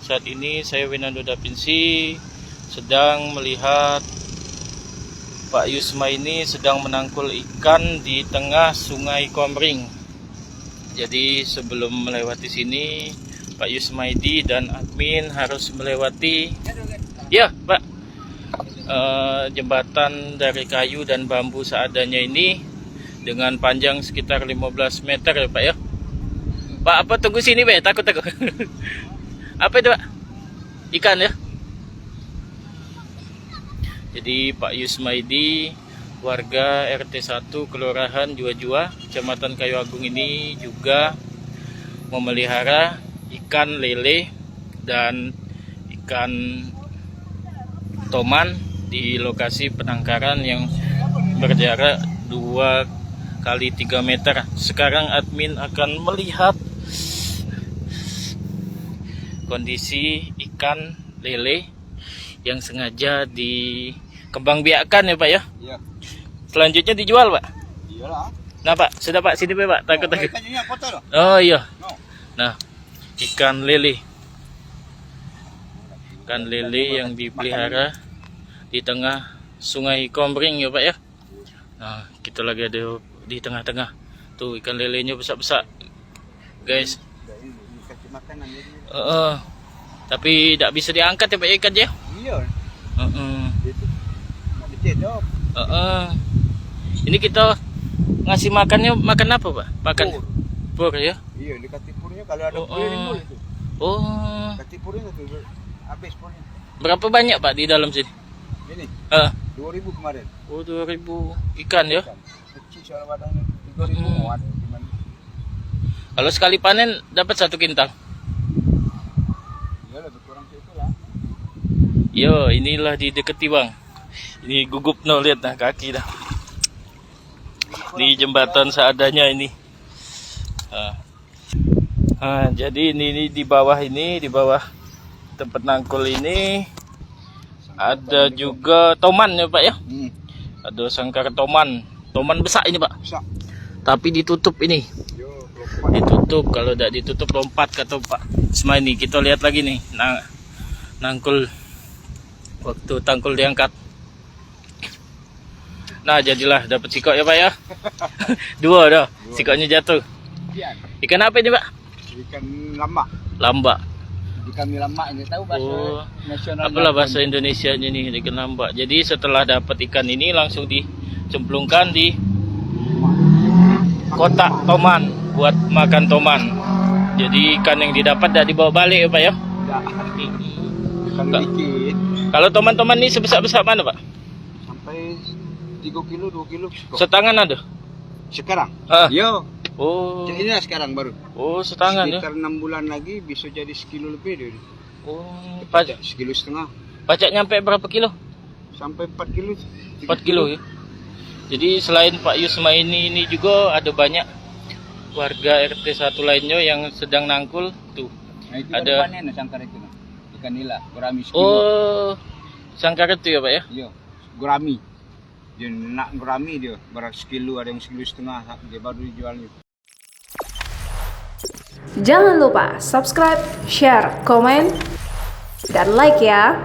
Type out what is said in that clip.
Saat ini saya Winando Dapinsi sedang melihat Pak Yusma ini sedang menangkul ikan di tengah Sungai Komering. Jadi sebelum melewati sini, Pak Yusmaidi dan admin harus melewati, ya Pak, jembatan dari kayu dan bambu seadanya ini dengan panjang sekitar 15 meter ya Pak ya. Pak, apa tunggu sini Pak, takut. Apa itu Pak? Ikan ya. Jadi Pak Yusmaidi, warga RT 1 Kelurahan Jua-Jua, Kecamatan Kayu Agung ini juga memelihara ikan lele dan ikan toman di lokasi penangkaran yang berjarak 2 kali 3 meter. Sekarang admin akan melihat kondisi ikan lele yang sengaja dikembangbiakkan ya Pak ya. Iya. Selanjutnya dijual Pak. Iyalah. Nah Pak, sudah Pak, sini Pak, takut. Ikannya foto loh. Oh iya. No. Nah, ikan lele. Ikan lele yang dipelihara di tengah Sungai Komering ya Pak ya. Nah, kita lagi ada di tengah-tengah. Tuh ikan lelenya besar-besar. Guys. Dikasih makanan jadi. Tapi tidak bisa diangkat ya Pak ya ikannya. Iya. Itu mau dicedok. Ini kita ngasih makannya makan apa Pak? Makan pur ya? Iya, dikasih purnya kalau ada purnya timbul itu. Oh. Kasih purnya tuh habis purnya. Berapa banyak Pak di dalam sini? Ini 2.000 kemarin. Oh, 2.000 ikan ya? Kecil soal badannya 3.000 mau ada gimana? Kalau sekali panen dapat 1 kintal. Ya lebih kurang segitu lah. Yo, inilah di deketi Bang. Ini gugup no, lihat nah kaki dah. Di jembatan seadanya ini. Jadi ini di bawah tempat nangkul ini ada juga toman ya Pak ya. Ada sangkar toman besar ini Pak. Bisa. Tapi ditutup ini. Yo, Ditutup, kalau tidak ditutup lompat kata Pak Yusma ini. Kita lihat lagi nih, nangkul waktu tangkul diangkat. Nah, jadilah dapat sikok ya Pak ya. 2 dah, sikoknya jatuh. Ikan apa ini Pak? Ikan lambak. Lambak. Ikan lambak ini tahu bahasa nasional. Apalah bahasa Indonesianya nih, ikan lambak. Jadi setelah dapat ikan ini langsung dicemplungkan di kotak toman buat makan toman. Jadi ikan yang didapat tidak dibawa balik ya Pak ya? Ikan dikit. Kalau toman-toman ini sebesar-besar mana Pak? Sampai 3 kilo, 2 kilo. Setangan ada? Sekarang? Yo. Oh. Inilah sekarang baru. Oh, setangan ya? Sekitar 6 bulan lagi bisa jadi sekilo lebih dia. Oh, Pajak 1,5 kilo. Pajak nyampe berapa kilo? Sampai 4 kilo. 4 kilo ya. Jadi selain Pak Yusma ini juga ada banyak warga RT 1 lainnya yang sedang nangkul tuh. Nah, itu ada panen sangkar itu. Ikan nila, gurami sekilo. Oh, sangkar itu ya Pak ya? Iya, gurami. Dia nak gurami dia, berat sekilo, ada yang 1,5 kilo, dia baru dijual itu. Jangan lupa subscribe, share, komen, dan like ya.